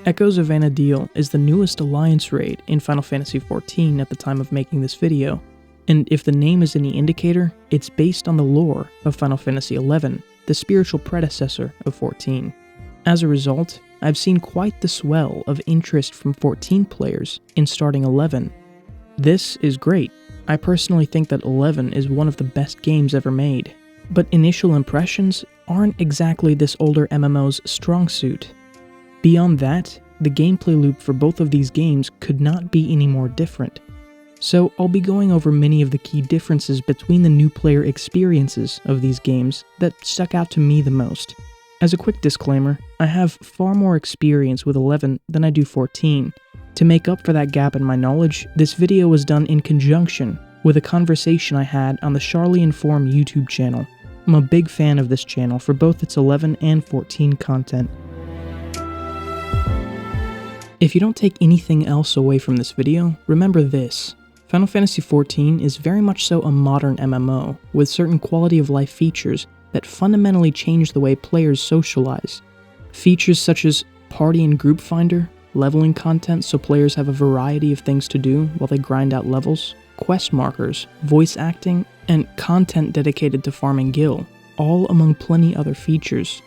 Echoes of Vana'diel is the newest alliance raid in Final Fantasy XIV at the time of making this video, and if the name is any indicator, it's based on the lore of Final Fantasy XI, the spiritual predecessor of 14. As a result, I've seen quite the swell of interest from 14 players in starting 11. This is great. I personally think that 11 is one of the best games ever made, but initial impressions aren't exactly this older MMO's strong suit. Beyond that, the gameplay loop for both of these games could not be any more different. So I'll be going over many of the key differences between the new player experiences of these games that stuck out to me the most. As a quick disclaimer, I have far more experience with 11 than I do 14. To make up for that gap in my knowledge, this video was done in conjunction with a conversation I had on the Sharlayan Forum YouTube channel. I'm a big fan of this channel for both its 11 and 14 content. If you don't take anything else away from this video, remember this. Final Fantasy XIV is very much so a modern MMO, with certain quality of life features that fundamentally change the way players socialize. Features such as party and group finder, leveling content so players have a variety of things to do while they grind out levels, quest markers, voice acting, and content dedicated to farming gil, all among plenty other features.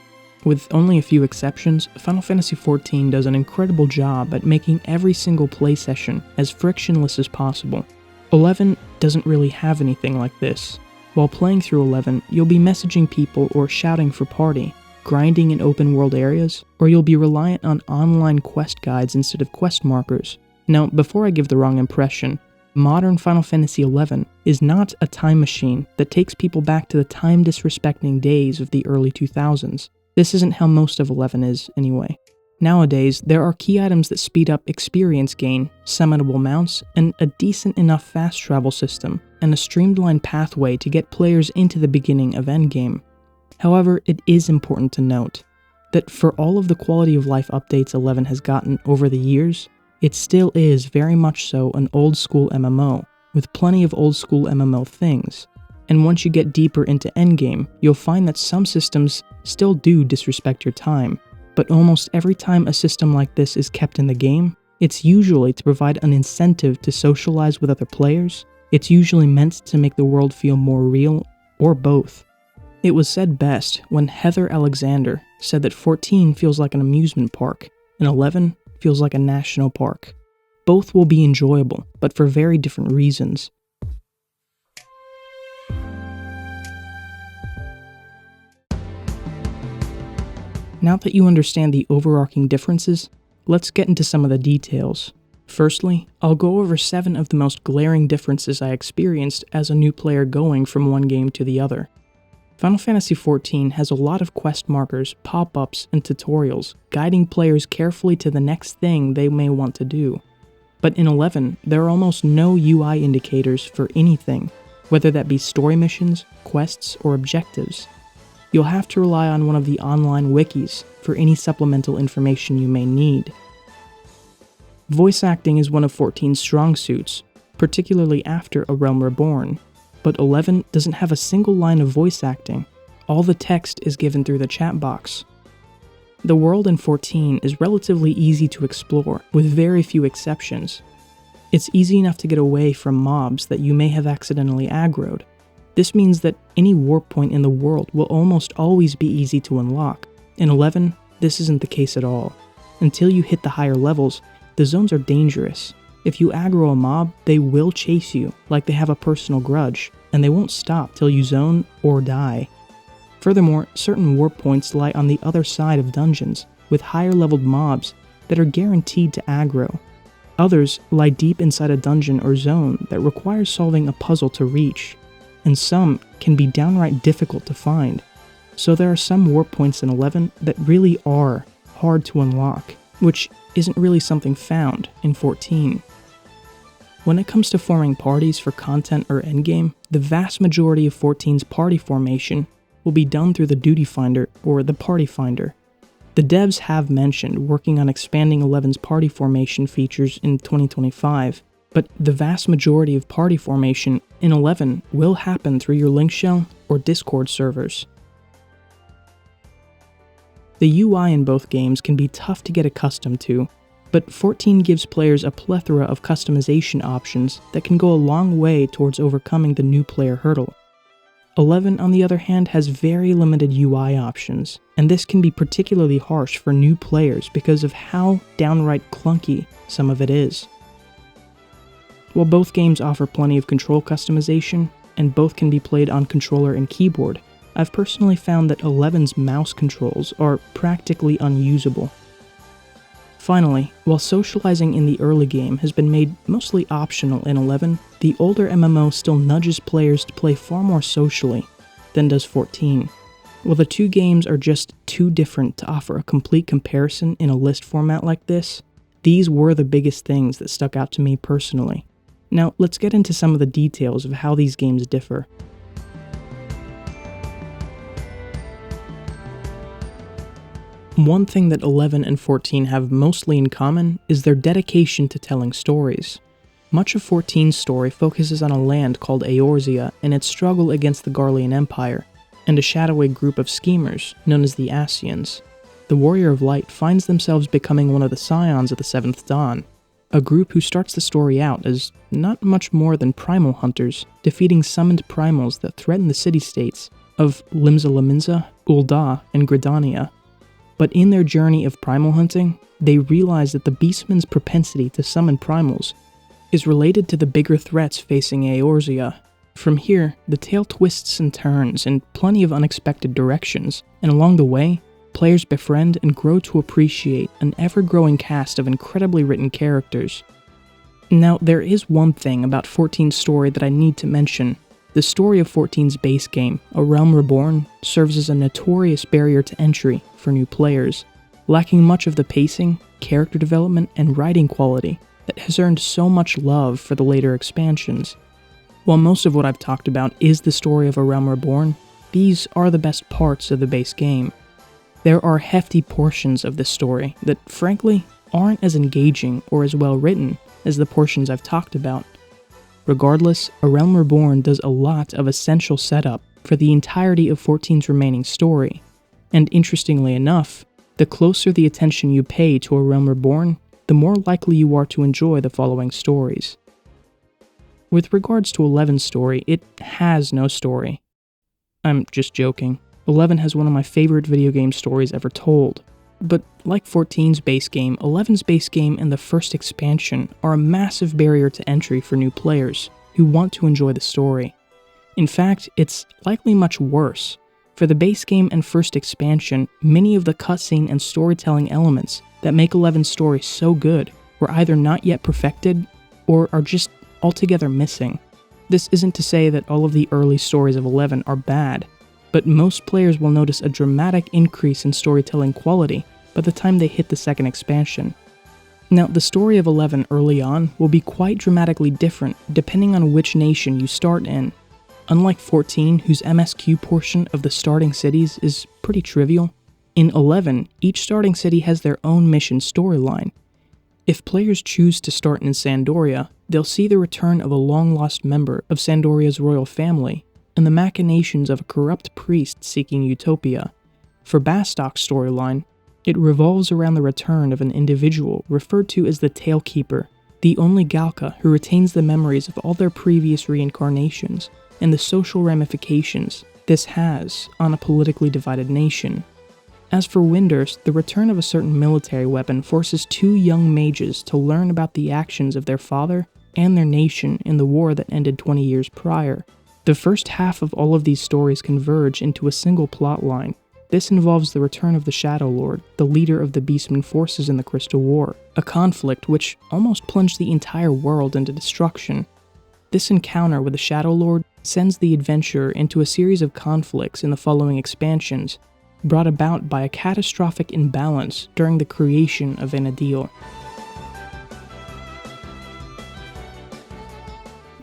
With only a few exceptions, Final Fantasy XIV does an incredible job at making every single play session as frictionless as possible. 11 doesn't really have anything like this. While playing through 11, you'll be messaging people or shouting for party, grinding in open world areas, or you'll be reliant on online quest guides instead of quest markers. Now, before I give the wrong impression, modern Final Fantasy XI is not a time machine that takes people back to the time-disrespecting days of the early 2000s. This isn't how most of 11 is, anyway. Nowadays, there are key items that speed up experience gain, summonable mounts, and a decent enough fast travel system, and a streamlined pathway to get players into the beginning of Endgame. However, it is important to note that for all of the quality of life updates 11 has gotten over the years, it still is very much so an old school MMO, with plenty of old school MMO things. And once you get deeper into Endgame, you'll find that some systems still do disrespect your time, but almost every time a system like this is kept in the game, it's usually to provide an incentive to socialize with other players, it's usually meant to make the world feel more real, or both. It was said best when Heather Alexander said that 14 feels like an amusement park, and 11 feels like a national park. Both will be enjoyable, but for very different reasons. Now that you understand the overarching differences, let's get into some of the details. Firstly, I'll go over 7 of the most glaring differences I experienced as a new player going from one game to the other. Final Fantasy XIV has a lot of quest markers, pop-ups, and tutorials, guiding players carefully to the next thing they may want to do. But in 11, there are almost no UI indicators for anything, whether that be story missions, quests, or objectives. You'll have to rely on one of the online wikis for any supplemental information you may need. Voice acting is one of 14's strong suits, particularly after A Realm Reborn, but 11 doesn't have a single line of voice acting. All the text is given through the chat box. The world in 14 is relatively easy to explore, with very few exceptions. It's easy enough to get away from mobs that you may have accidentally aggroed. This means that any warp point in the world will almost always be easy to unlock. In 11, this isn't the case at all. Until you hit the higher levels, the zones are dangerous. If you aggro a mob, they will chase you, like they have a personal grudge, and they won't stop till you zone or die. Furthermore, certain warp points lie on the other side of dungeons, with higher leveled mobs that are guaranteed to aggro. Others lie deep inside a dungeon or zone that requires solving a puzzle to reach, and some can be downright difficult to find. So there are some warp points in 11 that really are hard to unlock, which isn't really something found in 14. When it comes to forming parties for content or endgame, the vast majority of 14's party formation will be done through the duty finder or the party finder. The devs have mentioned working on expanding 11's party formation features in 2025, but the vast majority of party formation in 11 will happen through your link shell or Discord servers. The UI in both games can be tough to get accustomed to, but 14 gives players a plethora of customization options that can go a long way towards overcoming the new player hurdle. 11, on the other hand, has very limited UI options, and this can be particularly harsh for new players because of how downright clunky some of it is. While both games offer plenty of control customization, and both can be played on controller and keyboard, I've personally found that 11's mouse controls are practically unusable. Finally, while socializing in the early game has been made mostly optional in 11, the older MMO still nudges players to play far more socially than does 14. While the two games are just too different to offer a complete comparison in a list format like this, these were the biggest things that stuck out to me personally. Now, let's get into some of the details of how these games differ. One thing that 11 and 14 have mostly in common is their dedication to telling stories. Much of 14's story focuses on a land called Eorzea and its struggle against the Garlean Empire, and a shadowy group of schemers known as the Ascians. The Warrior of Light finds themselves becoming one of the scions of the Seventh Dawn, a group who starts the story out as not much more than primal hunters, defeating summoned primals that threaten the city-states of Limsa, Ul'dah, and Gridania. But in their journey of primal hunting, they realize that the beastman's propensity to summon primals is related to the bigger threats facing Eorzea. From here, the tale twists and turns in plenty of unexpected directions, and along the way, players befriend and grow to appreciate an ever-growing cast of incredibly written characters. Now, there is one thing about 14's story that I need to mention. The story of 14's base game, A Realm Reborn, serves as a notorious barrier to entry for new players, lacking much of the pacing, character development, and writing quality that has earned so much love for the later expansions. While most of what I've talked about is the story of A Realm Reborn, these are the best parts of the base game. There are hefty portions of this story that, frankly, aren't as engaging or as well written as the portions I've talked about. Regardless, A Realm Reborn does a lot of essential setup for the entirety of 14's remaining story, and interestingly enough, the closer the attention you pay to A Realm Reborn, the more likely you are to enjoy the following stories. With regards to 11's story, it has no story. I'm just joking. 11 has one of my favorite video game stories ever told. But like 14's base game, 11's base game and the first expansion are a massive barrier to entry for new players who want to enjoy the story. In fact, it's likely much worse. For the base game and first expansion, many of the cutscene and storytelling elements that make 11's story so good were either not yet perfected or are just altogether missing. This isn't to say that all of the early stories of 11 are bad, but most players will notice a dramatic increase in storytelling quality by the time they hit the second expansion. Now, the story of 11 early on will be quite dramatically different depending on which nation you start in. Unlike 14, whose MSQ portion of the starting cities is pretty trivial, in 11, each starting city has their own mission storyline. If players choose to start in Sandoria, they'll see the return of a long-lost member of Sandoria's royal family, and the machinations of a corrupt priest seeking utopia. For Bastok's storyline, it revolves around the return of an individual referred to as the Talekeeper, the only Galka who retains the memories of all their previous reincarnations, and the social ramifications this has on a politically divided nation. As for Windurst, the return of a certain military weapon forces two young mages to learn about the actions of their father and their nation in the war that ended 20 years prior. The first half of all of these stories converge into a single plot line. This involves the return of the Shadow Lord, the leader of the Beastman forces in the Crystal War, a conflict which almost plunged the entire world into destruction. This encounter with the Shadow Lord sends the adventurer into a series of conflicts in the following expansions, brought about by a catastrophic imbalance during the creation of Vana'diel.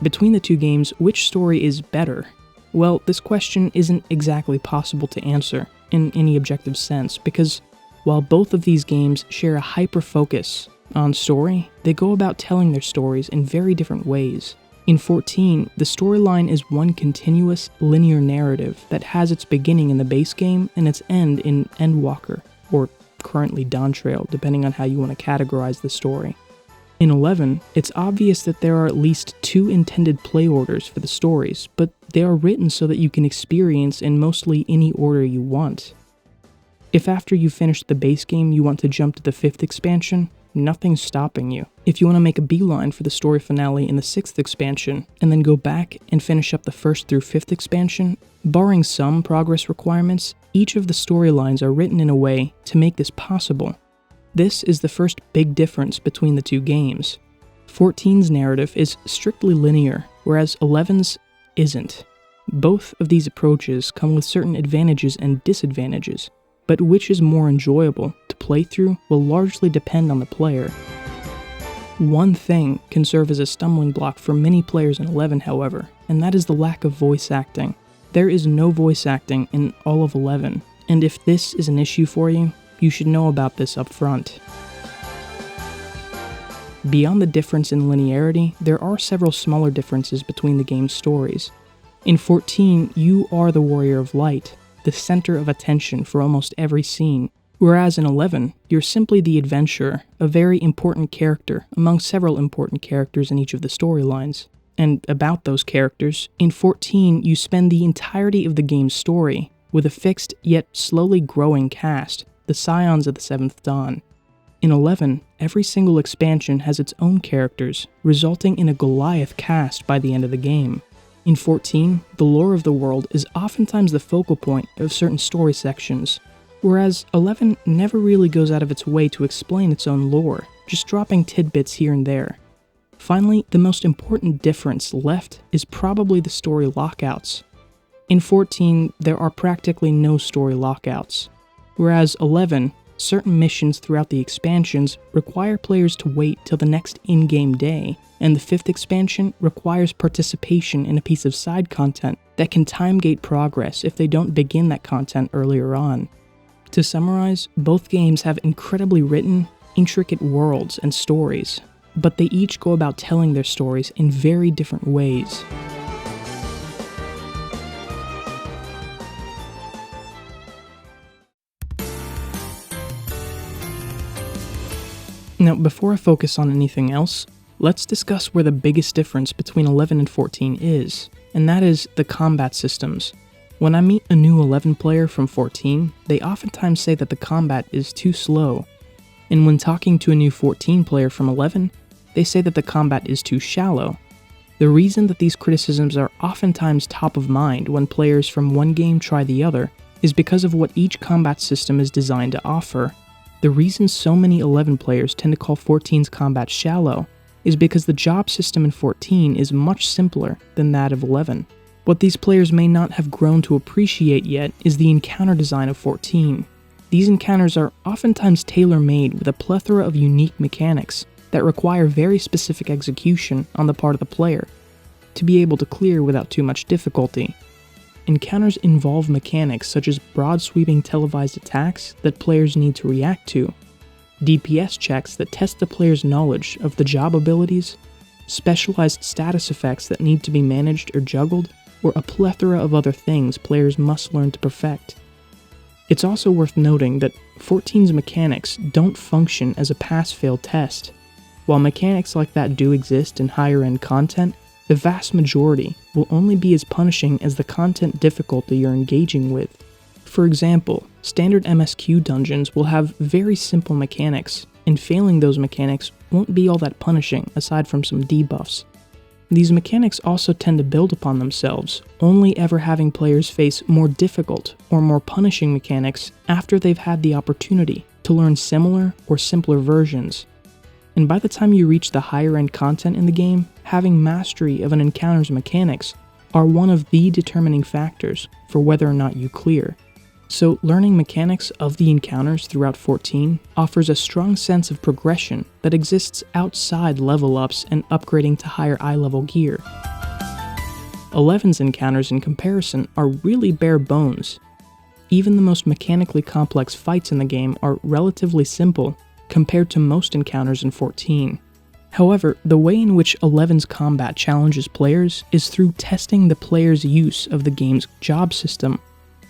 Between the two games, which story is better? Well, this question isn't exactly possible to answer in any objective sense, because while both of these games share a hyper-focus on story, they go about telling their stories in very different ways. In 14, the storyline is one continuous, linear narrative that has its beginning in the base game and its end in Endwalker, or currently Dawn Trail, depending on how you want to categorize the story. In 11, it's obvious that there are at least 2 intended play orders for the stories, but they are written so that you can experience in mostly any order you want. If after you finish the base game you want to jump to the 5th expansion, nothing's stopping you. If you want to make a beeline for the story finale in the 6th expansion, and then go back and finish up the 1st through 5th expansion, barring some progress requirements, each of the storylines are written in a way to make this possible. This is the first big difference between the 2 games. 14's narrative is strictly linear, whereas 11's isn't. Both of these approaches come with certain advantages and disadvantages, but which is more enjoyable to play through will largely depend on the player. One thing can serve as a stumbling block for many players in 11, however, and that is the lack of voice acting. There is no voice acting in all of 11, and if this is an issue for you, you should know about this up front. Beyond the difference in linearity, there are several smaller differences between the game's stories. In 14, you are the Warrior of Light, the center of attention for almost every scene, whereas in 11, you're simply the adventurer, a very important character among several important characters in each of the storylines. And about those characters, in 14, you spend the entirety of the game's story with a fixed yet slowly growing cast, the Scions of the Seventh Dawn. In 11, every single expansion has its own characters, resulting in a Goliath cast by the end of the game. In 14, the lore of the world is oftentimes the focal point of certain story sections, whereas 11 never really goes out of its way to explain its own lore, just dropping tidbits here and there. Finally, the most important difference left is probably the story lockouts. In 14, there are practically no story lockouts, whereas 11, certain missions throughout the expansions require players to wait till the next in-game day, and the 5th expansion requires participation in a piece of side content that can time-gate progress if they don't begin that content earlier on. To summarize, both games have incredibly written, intricate worlds and stories, but they each go about telling their stories in very different ways. Now, before I focus on anything else, let's discuss where the biggest difference between 11 and 14 is, and that is the combat systems. When I meet a new 11 player from 14, they oftentimes say that the combat is too slow, and when talking to a new 14 player from 11, they say that the combat is too shallow. The reason that these criticisms are oftentimes top of mind when players from one game try the other is because of what each combat system is designed to offer. The reason so many 11 players tend to call 14's combat shallow is because the job system in 14 is much simpler than that of 11. What these players may not have grown to appreciate yet is the encounter design of 14. These encounters are oftentimes tailor-made with a plethora of unique mechanics that require very specific execution on the part of the player to be able to clear without too much difficulty. Encounters involve mechanics such as broad-sweeping televised attacks that players need to react to, DPS checks that test the player's knowledge of the job abilities, specialized status effects that need to be managed or juggled, or a plethora of other things players must learn to perfect. It's also worth noting that 14's mechanics don't function as a pass-fail test. While mechanics like that do exist in higher-end content, the vast majority will only be as punishing as the content difficulty you're engaging with. For example, standard MSQ dungeons will have very simple mechanics, and failing those mechanics won't be all that punishing aside from some debuffs. These mechanics also tend to build upon themselves, only ever having players face more difficult or more punishing mechanics after they've had the opportunity to learn similar or simpler versions. And by the time you reach the higher end content in the game, having mastery of an encounter's mechanics are one of the determining factors for whether or not you clear. So learning mechanics of the encounters throughout 14 offers a strong sense of progression that exists outside level ups and upgrading to higher eye level gear. 11's encounters in comparison are really bare bones. Even the most mechanically complex fights in the game are relatively simple compared to most encounters in 14. However, the way in which 11's combat challenges players is through testing the player's use of the game's job system.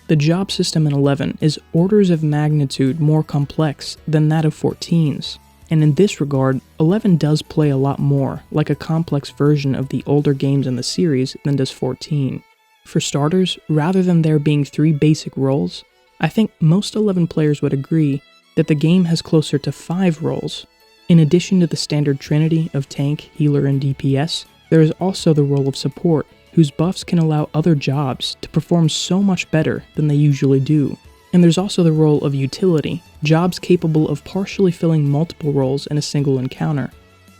The job system in 11 is orders of magnitude more complex than that of 14's, and in this regard, 11 does play a lot more like a complex version of the older games in the series than does 14. For starters, rather than there being 3 basic roles, I think most 11 players would agree that the game has closer to 5 roles. In addition to the standard trinity of tank, healer, and DPS, there is also the role of support, whose buffs can allow other jobs to perform so much better than they usually do. And there's also the role of utility, jobs capable of partially filling multiple roles in a single encounter.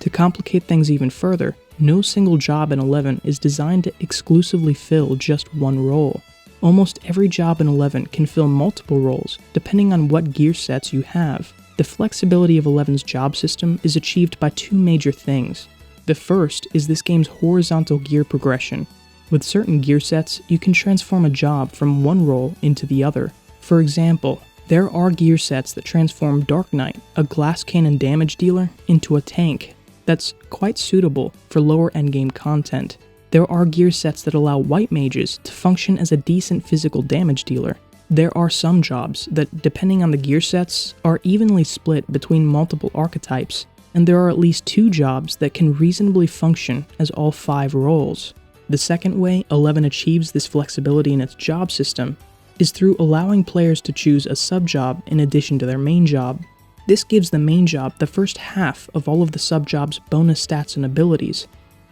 To complicate things even further, no single job in 11 is designed to exclusively fill just one role. Almost every job in 11 can fill multiple roles, depending on what gear sets you have. The flexibility of 11's job system is achieved by 2 major things. The first is this game's horizontal gear progression. With certain gear sets, you can transform a job from one role into the other. For example, there are gear sets that transform Dark Knight, a glass cannon damage dealer, into a tank. That's quite suitable for lower endgame content. There are gear sets that allow white mages to function as a decent physical damage dealer. There are some jobs that, depending on the gear sets, are evenly split between multiple archetypes, and there are at least 2 jobs that can reasonably function as all 5 roles. The second way 11 achieves this flexibility in its job system is through allowing players to choose a sub-job in addition to their main job. This gives the main job the first half of all of the sub-job's bonus stats and abilities.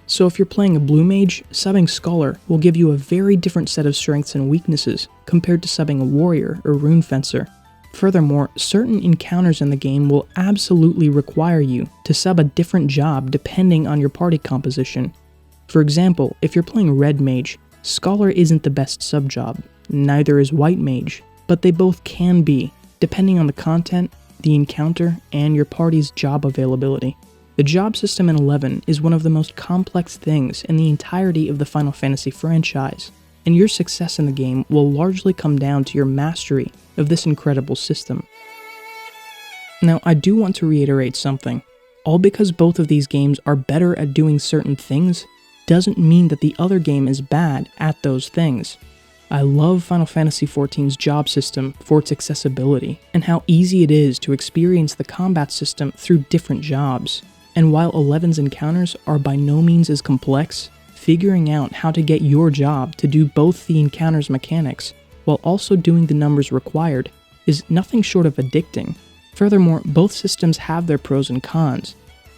So if you're playing a blue mage, subbing Scholar will give you a very different set of strengths and weaknesses compared to subbing a warrior or rune fencer. Furthermore, certain encounters in the game will absolutely require you to sub a different job depending on your party composition. For example, if you're playing red mage, Scholar isn't the best sub-job, neither is white mage, but they both can be, depending on the content, the encounter, and your party's job availability. The job system in 11 is one of the most complex things in the entirety of the Final Fantasy franchise, and your success in the game will largely come down to your mastery of this incredible system. Now, I do want to reiterate something. All because both of these games are better at doing certain things doesn't mean that the other game is bad at those things. I love Final Fantasy XIV's job system for its accessibility and how easy it is to experience the combat system through different jobs. And while 11's encounters are by no means as complex, figuring out how to get your job to do both the encounter's mechanics while also doing the numbers required is nothing short of addicting. Furthermore, both systems have their pros and cons.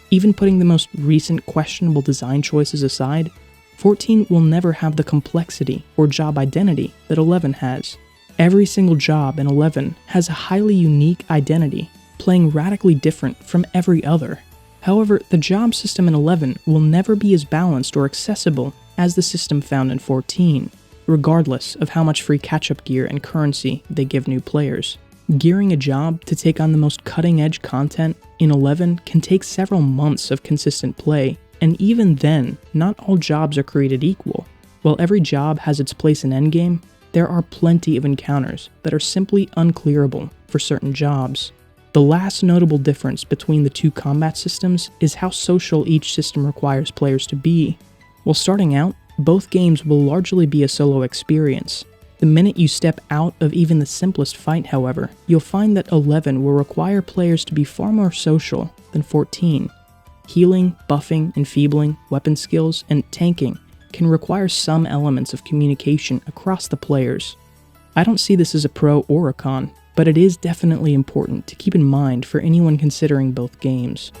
Even putting the most recent questionable design choices aside, 14 will never have the complexity or job identity that 11 has. Every single job in 11 has a highly unique identity, playing radically different from every other. However, the job system in 11 will never be as balanced or accessible as the system found in 14, regardless of how much free catch-up gear and currency they give new players. Gearing a job to take on the most cutting-edge content in 11 can take several months of consistent play, and even then, not all jobs are created equal. While every job has its place in Endgame, there are plenty of encounters that are simply unclearable for certain jobs. The last notable difference between the 2 combat systems is how social each system requires players to be. While starting out, both games will largely be a solo experience. The minute you step out of even the simplest fight, however, you'll find that 11 will require players to be far more social than 14. Healing, buffing, enfeebling, weapon skills, and tanking can require some elements of communication across the players. I don't see this as a pro or a con, but it is definitely important to keep in mind for anyone considering both games.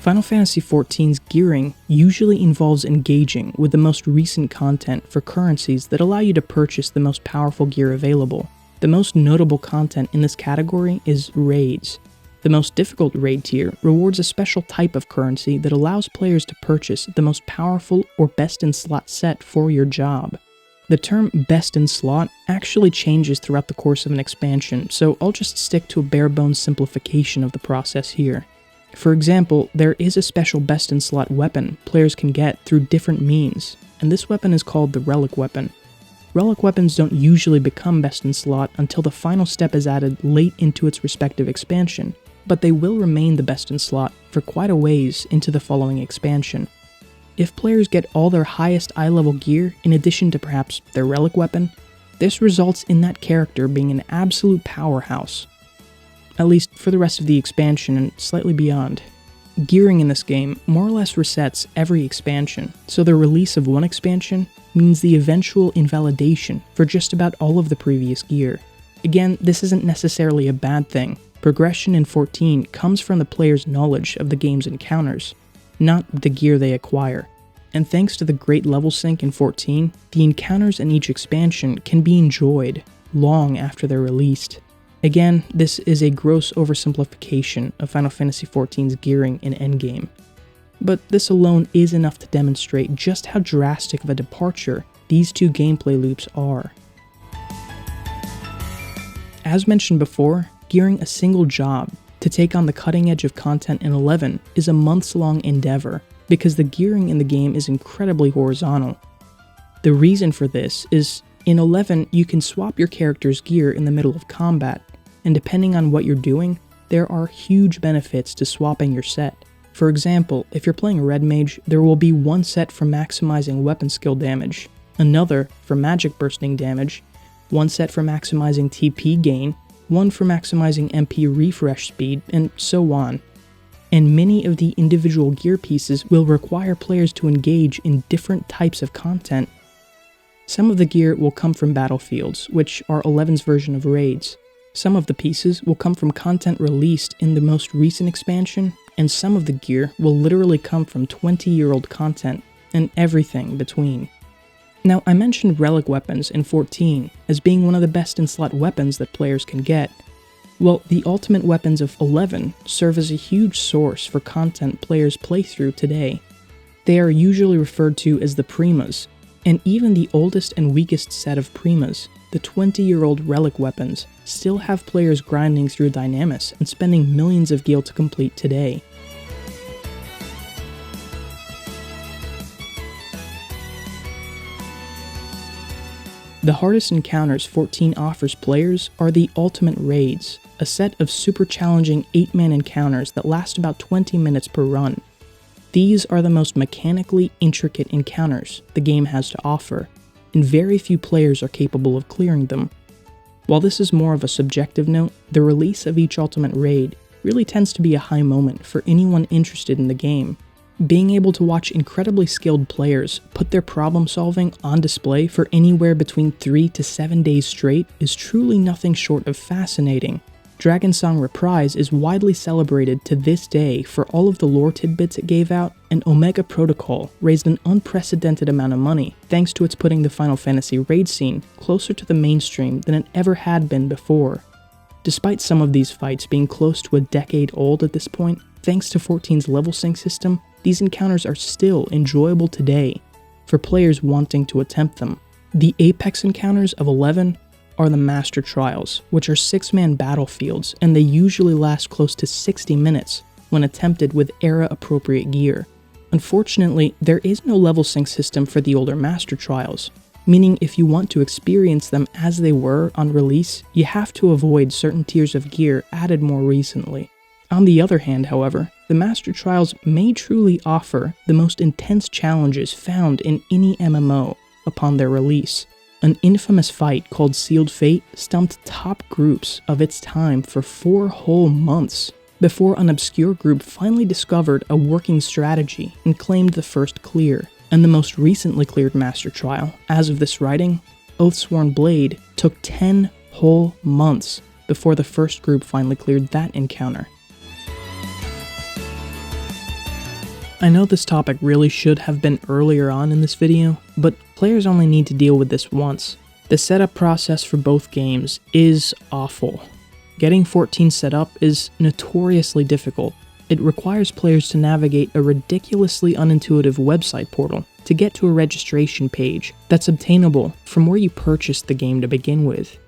Final Fantasy XIV's gearing usually involves engaging with the most recent content for currencies that allow you to purchase the most powerful gear available. The most notable content in this category is raids. The most difficult raid tier rewards a special type of currency that allows players to purchase the most powerful or best-in-slot set for your job. The term best-in-slot actually changes throughout the course of an expansion, so I'll just stick to a bare-bones simplification of the process here. For example, there is a special best-in-slot weapon players can get through different means, and this weapon is called the Relic Weapon. Relic weapons don't usually become best-in-slot until the final step is added late into its respective expansion, but they will remain the best-in-slot for quite a ways into the following expansion. If players get all their highest eye level gear in addition to perhaps their relic weapon, this results in that character being an absolute powerhouse. At least for the rest of the expansion and slightly beyond. Gearing in this game more or less resets every expansion, so the release of one expansion means the eventual invalidation for just about all of the previous gear. Again, this isn't necessarily a bad thing. Progression in 14 comes from the player's knowledge of the game's encounters, not the gear they acquire. And thanks to the great level sync in 14, the encounters in each expansion can be enjoyed long after they're released. Again, this is a gross oversimplification of Final Fantasy XIV's gearing in Endgame. But this alone is enough to demonstrate just how drastic of a departure these two gameplay loops are. As mentioned before, gearing a single job to take on the cutting edge of content in 11 is a months-long endeavor, because the gearing in the game is incredibly horizontal. The reason for this is, in 11 you can swap your character's gear in the middle of combat, and depending on what you're doing, there are huge benefits to swapping your set. For example, if you're playing Red Mage, there will be one set for maximizing weapon skill damage, another for magic bursting damage, one set for maximizing TP gain, one for maximizing MP refresh speed, and so on. And many of the individual gear pieces will require players to engage in different types of content. Some of the gear will come from battlefields, which are 11's version of raids. Some of the pieces will come from content released in the most recent expansion, and some of the gear will literally come from 20-year-old content, and everything between. Now, I mentioned relic weapons in 14 as being one of the best in-slot weapons that players can get. Well, the ultimate weapons of 11 serve as a huge source for content players play through today. They are usually referred to as the Primas, and even the oldest and weakest set of Primas, the 20-year-old relic weapons, still have players grinding through Dynamis and spending millions of gil to complete today. The hardest encounters 14 offers players are the Ultimate Raids, a set of super challenging 8-man encounters that last about 20 minutes per run. These are the most mechanically intricate encounters the game has to offer, and very few players are capable of clearing them. While this is more of a subjective note, the release of each Ultimate Raid really tends to be a high moment for anyone interested in the game. Being able to watch incredibly skilled players put their problem solving on display for anywhere between 3 to 7 days straight is truly nothing short of fascinating. Dragon Song Reprise is widely celebrated to this day for all of the lore tidbits it gave out, and Omega Protocol raised an unprecedented amount of money thanks to its putting the Final Fantasy raid scene closer to the mainstream than it ever had been before. Despite some of these fights being close to a decade old at this point, thanks to 14's level sync system, these encounters are still enjoyable today for players wanting to attempt them. The apex encounters of 11 are the Master Trials, which are 6-man battlefields, and they usually last close to 60 minutes when attempted with era-appropriate gear. Unfortunately, there is no level sync system for the older Master Trials, meaning if you want to experience them as they were on release, you have to avoid certain tiers of gear added more recently. On the other hand, however, the Master Trials may truly offer the most intense challenges found in any MMO upon their release. An infamous fight called Sealed Fate stumped top groups of its time for 4 whole months, before an obscure group finally discovered a working strategy and claimed the first clear. And the most recently cleared Master Trial, as of this writing, Oathsworn Blade, took 10 whole months before the first group finally cleared that encounter. I know this topic really should have been earlier on in this video, but players only need to deal with this once. The setup process for both games is awful. Getting 14 set up is notoriously difficult. It requires players to navigate a ridiculously unintuitive website portal to get to a registration page that's obtainable from where you purchased the game to begin with.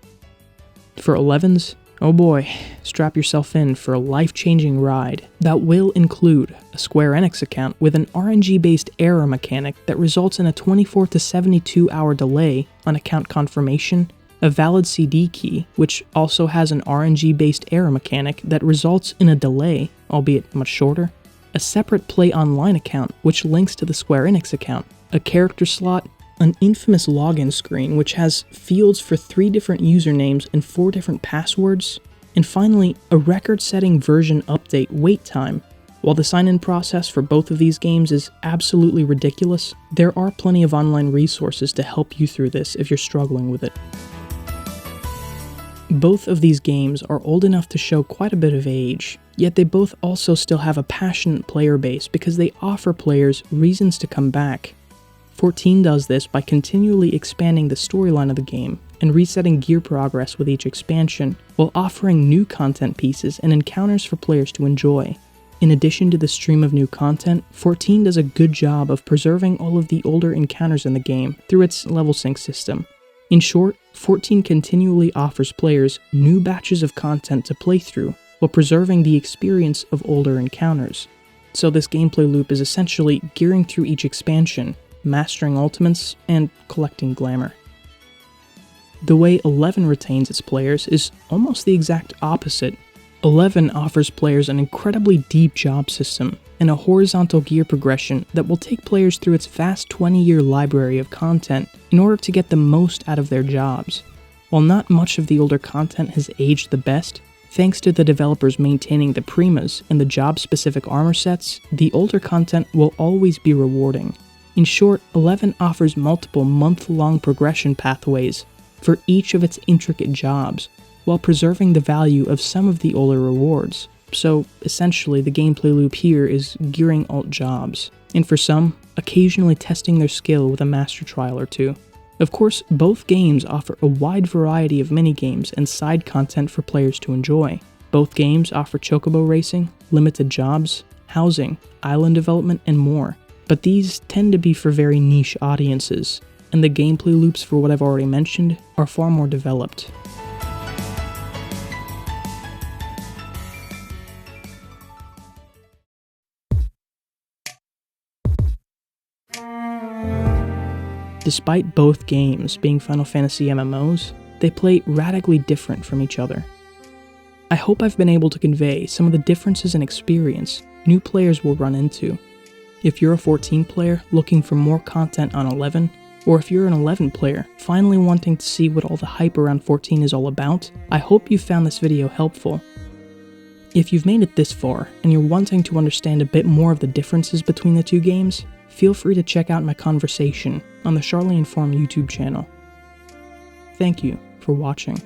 For 11s, oh boy, strap yourself in for a life-changing ride that will include a Square Enix account with an RNG-based error mechanic that results in a 24 to 72 hour delay on account confirmation, a valid CD key, which also has an RNG-based error mechanic that results in a delay, albeit much shorter, a a separate Play Online account which links to the Square Enix account, a character slot, an infamous login screen which has fields for 3 different usernames and 4 different passwords, and finally, a record-setting version update wait time. While the sign-in process for both of these games is absolutely ridiculous, there are plenty of online resources to help you through this if you're struggling with it. Both of these games are old enough to show quite a bit of age, yet they both also still have a passionate player base because they offer players reasons to come back. 14 does this by continually expanding the storyline of the game and resetting gear progress with each expansion, while offering new content pieces and encounters for players to enjoy. In addition to the stream of new content, 14 does a good job of preserving all of the older encounters in the game through its level sync system. In short, 14 continually offers players new batches of content to play through, while preserving the experience of older encounters. So this gameplay loop is essentially gearing through each expansion, mastering ultimates, and collecting glamour. The way 11 retains its players is almost the exact opposite. 11 offers players an incredibly deep job system and a horizontal gear progression that will take players through its vast 20-year library of content in order to get the most out of their jobs. While not much of the older content has aged the best, thanks to the developers maintaining the primas and the job-specific armor sets, the older content will always be rewarding. In short, 11 offers multiple month-long progression pathways for each of its intricate jobs, while preserving the value of some of the older rewards. So essentially, the gameplay loop here is gearing alt jobs, and for some, occasionally testing their skill with a master trial or two. Of course, both games offer a wide variety of minigames and side content for players to enjoy. Both games offer chocobo racing, limited jobs, housing, island development, and more, but these tend to be for very niche audiences, and the gameplay loops for what I've already mentioned are far more developed. Despite both games being Final Fantasy MMOs, they play radically different from each other. I hope I've been able to convey some of the differences in experience new players will run into. If you're a 14 player looking for more content on 11, or if you're an 11 player finally wanting to see what all the hype around 14 is all about, I hope you found this video helpful. If you've made it this far and you're wanting to understand a bit more of the differences between the two games, feel free to check out my conversation on the Sharlayan Forum YouTube channel. Thank you for watching.